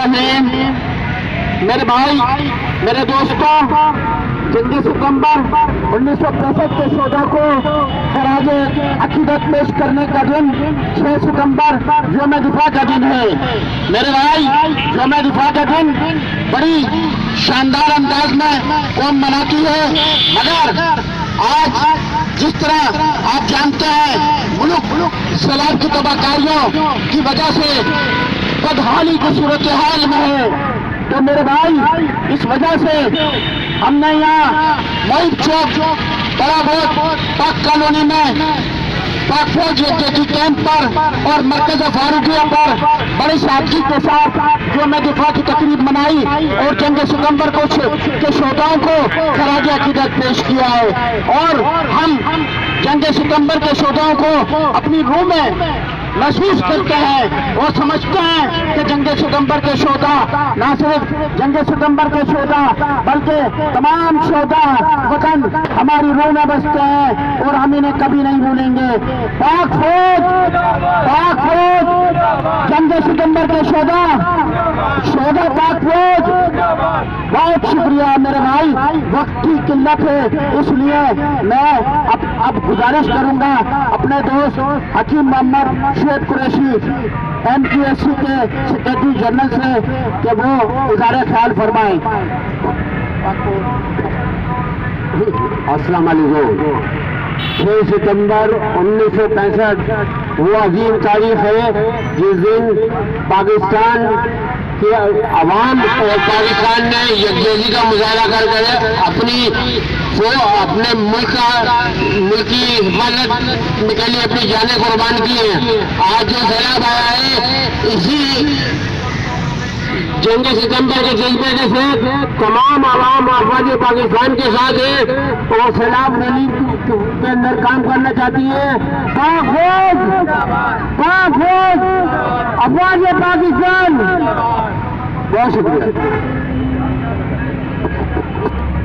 الرحیم۔ میرے بھائی، میرے دوستوں، جنگ ستمبر 1965 کے شہداء کو خراج عقیدت پیش کرنے کا دن 6 ستمبر یوم دفاع کا دن ہے۔ میرے بھائی، یوم دفاع کا دن بڑی شاندار انداز میں قوم مناتی ہے، مگر آج جس طرح آپ جانتے ہیں ملک سیلاب کی تباہ کاریوں کی وجہ سے بدحالی کی صورتحال میں ہے، تو میرے بھائی اس وجہ سے ہم نے یہاں محیط چوک بڑا بہت پاک کالونی میں پاک فوج کیمپ پر اور مرکز فاروقیہ پر بڑی سادگی کے ساتھ یوم دفاع کی تقریب منائی اور جنگ ستمبر کے شہداؤں کو خراج عقیدت پیش کیا ہے، اور ہم جنگ ستمبر کے شہداؤں کو اپنی روح میں محسوس کرتے ہیں اور سمجھتے ہیں کہ جنگ ستمبر کے شہداء نہ صرف جنگ ستمبر کے شہداء بلکہ تمام شہداء وطن ہماری روح میں بستے ہیں اور ہم انہیں کبھی نہیں بھولیں گے۔ پاک فوج، پاک فوج، جنگ ستمبر کے شہداء پاک فوج۔ بہت شکریہ میرے بھائی، وقت کی قلت ہے اس لیے میں اب گزارش کروں گا اپنے دوست حکیم محمد شعیب قریشی MPSC کے سیکرٹری جنرل سے کہ وہ اظہار خیال فرمائیں۔ السلام علیکم۔ 6 ستمبر 1965 وہ عظیم تاریخ ہے جس دن پاکستان کی عوام اور پاکستان نے یکجہتی کا مظاہرہ کر اپنے ملک کی حفاظت کے لیے اپنی جانیں قربان کی ہیں۔ آج جو سیلاب آیا ہے اسی جنگ ستمبر کے جذبے کے ساتھ تمام عوام افواج پاکستان کے ساتھ ہے اور سیلاب ریلیف کے اندر کام کرنا چاہتی ہے۔ پاک فوج، پاک فوج، افواج پاکستان۔ بہت شکریہ۔